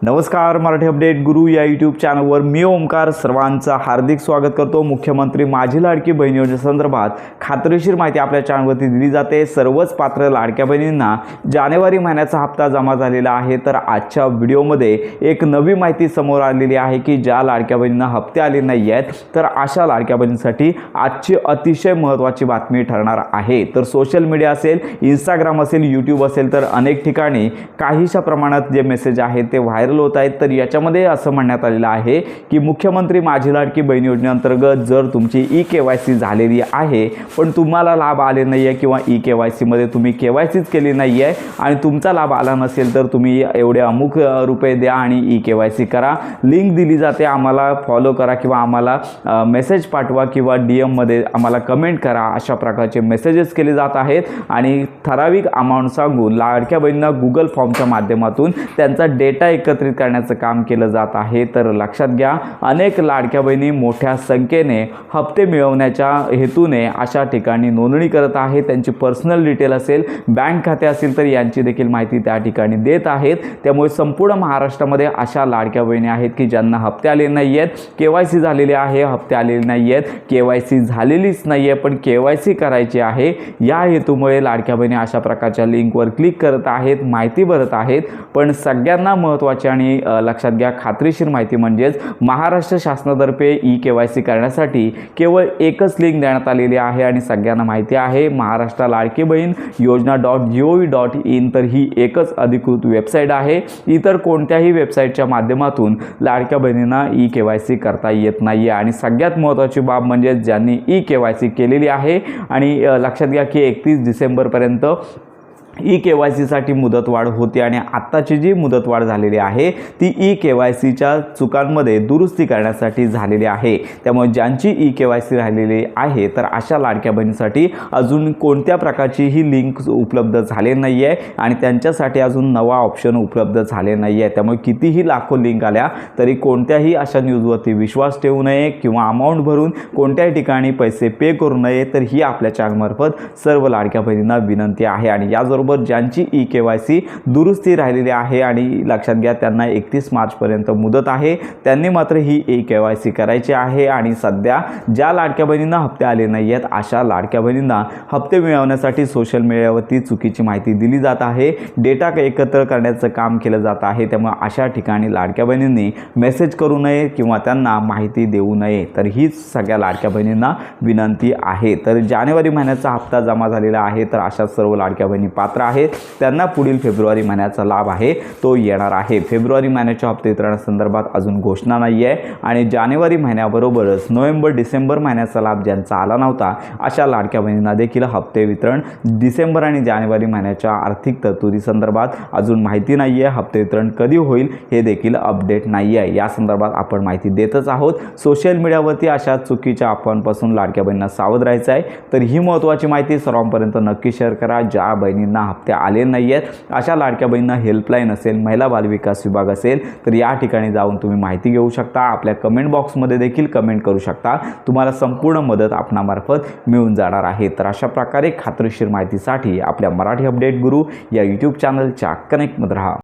नमस्कार, मराठी अपडेट गुरु या यूट्यूब चॅनलवर मी ओमकार सर्वांचं हार्दिक स्वागत करतो। मुख्यमंत्री माझी लाडकी बहीण योजनेसंदर्भात खात्रीशीर माहिती आपल्या चॅनलवरती दिली जाते। सर्वच पात्र लाडक्या बहिणींना जानेवारी महिन्याचा हप्ता जमा झालेला आहे। तर आजच्या व्हिडिओमध्ये एक नवी माहिती समोर आलेली आहे की ज्या लाडक्या बहिणींना हप्ते आले नाही आहेत तर अशा लाडक्या बहिणींसाठी आजची अतिशय महत्त्वाची बातमी ठरणार आहे। तर सोशल मीडिया असेल, इंस्टाग्राम असेल, यूट्यूब असेल तर अनेक ठिकाणी काहीशा प्रमाणात जे मेसेज आहेत ते व्हायरल होत आहेत। तर याच्यामध्ये असं म्हणण्यात आलेलं आहे की मुख्यमंत्री माझी लाडकी बहीण योजनेअंतर्गत जर तुमची ई-KYC झालेली आहे पण तुम्हाला लाभ आले नाही आहे किंवा ई-KYC मध्ये तुम्ही KYCच केली नाही आहे आणि तुमचा लाभ आला नसेल तर तुम्ही एवढे अमुक रुपये द्या आणि ई-KYC करा। लिंक दिली जाते, आम्हाला फॉलो करा किंवा आम्हाला मेसेज पाठवा किंवा DM मध्ये आम्हाला कमेंट करा। अशा प्रकारचे मेसेजेस केले जात आहेत आणि ठराविक अमाऊंट सांगून लाडक्या बहिणींना गुगल फॉर्मच्या माध्यमातून त्यांचा डेटा एकत्रित करण्याचं काम केलं जात आहे। तर लक्षात घ्या, अनेक लाडक्या बहिणी मोठ्या संख्येने हप्ते मिळवण्याच्या हेतूने अशा ठिकाणी नोंदणी करत आहेत। त्यांची पर्सनल डिटेल असेल, बँक खाते असेल तर यांची देखील माहिती त्या ठिकाणी देत आहेत। त्यामुळे संपूर्ण महाराष्ट्रामध्ये अशा लाडक्या बहिणी आहेत की ज्यांना हप्ते आले नाही आहेत, KYC झालेले आहे, हप्ते आलेले नाही आहेत, KYC झालेलीच नाही आहे पण KYC करायची आहे। या हेतूमुळे लाडक्या बहिणी अशा प्रकारच्या लिंकवर क्लिक करत आहेत, माहिती भरत आहेत। पण सगळ्यांना महत्त्वाची आणि लक्षात घ्या खात्रीशीर माहिती म्हणजेच महाराष्ट्र शासनातर्फे ई-KYC करण्यासाठी केवळ एकच लिंक देण्यात आलेली आहे आणि सगळ्यांना माहिती आहे महाराष्ट्र लाडकी बहीण योजना.gov.in। तर ही एकच अधिकृत वेबसाईट आहे। इतर कोणत्याही वेबसाईटच्या माध्यमातून लाडक्या बहिणींना ई-KYC करता येत नाही आहे। आणि सगळ्यात महत्त्वाची बाब म्हणजे ज्यांनी ई-KYC केलेली आहे आणि लक्षात घ्या की 31 डिसेंबरपर्यंत ई-KYC साठी मुदतवाढ होती आणि आत्ताची जी मुदतवाढ झालेली आहे ती ई-KYCच्या चुकांमध्ये दुरुस्ती करण्यासाठी झालेली आहे। त्यामुळे ज्यांची ई-KYC राहिलेली आहे तर अशा लाडक्या बहिणीसाठी अजून कोणत्या प्रकारची ही लिंक उपलब्ध झाले नाही आहे आणि त्यांच्यासाठी अजून नवा ऑप्शन उपलब्ध झाले नाही आहे। त्यामुळे कितीही लाखो लिंक आल्या तरी कोणत्याही अशा न्यूजवरती विश्वास ठेवू नये किंवा अमाऊंट भरून कोणत्याही ठिकाणी पैसे पे करू नये। तर ही आपल्या चॅनलमार्फत सर्व लाडक्या बहिणींना विनंती आहे। आणि याचबरोबर ज्यांची ई-KYC दुरुस्ती राहिलेली आहे आणि लक्षात घ्या त्यांना 31 मार्चपर्यंत मुदत आहे, त्यांनी मात्र ही ई-KYC करायची आहे। आणि सध्या ज्या लाडक्या बहिणींना हप्ते आले नाही आहेत अशा लाडक्या बहिणींना हप्ते मिळवण्यासाठी सोशल मीडियावरती चुकीची माहिती दिली जात आहे, डेटा एकत्र करण्याचं काम केलं जात आहे। त्यामुळे अशा ठिकाणी लाडक्या बहिणींनी मेसेज करू नये किंवा त्यांना माहिती देऊ नये। तर हीच सगळ्या लाडक्या बहिणींना विनंती आहे। तर जानेवारी महिन्याचा हप्ता जमा झालेला आहे तर अशा सर्व लाडक्या बहिणी पात्र आहेत, त्यांना पुढील फेब्रुवारी महिन्याचा लाभ आहे तो येणार आहे। फेब्रुवारी महिन्याच्या हप्ते वितरणासंदर्भात अजून घोषणा नाही आहे आणि जानेवारी महिन्याबरोबरच नोव्हेंबर डिसेंबर महिन्याचा लाभ ज्यांचा आला नव्हता अशा लाडक्या बहिणींना देखील हप्ते वितरण डिसेंबर आणि जानेवारी महिन्याच्या आर्थिक तरतुदी संदर्भात अजून माहिती नाही आहे। हप्ते वितरण कधी होईल हे देखील अपडेट नाही आहे। या संदर्भात आपण माहिती देतच आहोत। सोशल मीडियावरती अशा चुकीच्या अफवांपासून लाडक्या बहिणींना सावध राहायचं आहे। तर ही महत्त्वाची माहिती सर्वांपर्यंत नक्की शेअर करा। ज्या बहिणींना हप्ते आले नाही आहेत अशा लाडक्या बहिणींना हेल्पलाईन असेल, महिला बालविकास विभाग असेल तर या ठिकाणी जाऊन तुम्ही माहिती घेऊ शकता। आपल्या कमेंट बॉक्समध्ये देखील कमेंट करू शकता, तुम्हाला संपूर्ण मदत आपणामार्फत मिळून जाणार आहे। तर अशा प्रकारे खात्रीशीर माहितीसाठी आपल्या मराठी अपडेट गुरु या यूट्यूब चॅनलच्या कनेक्टमध्ये राहा।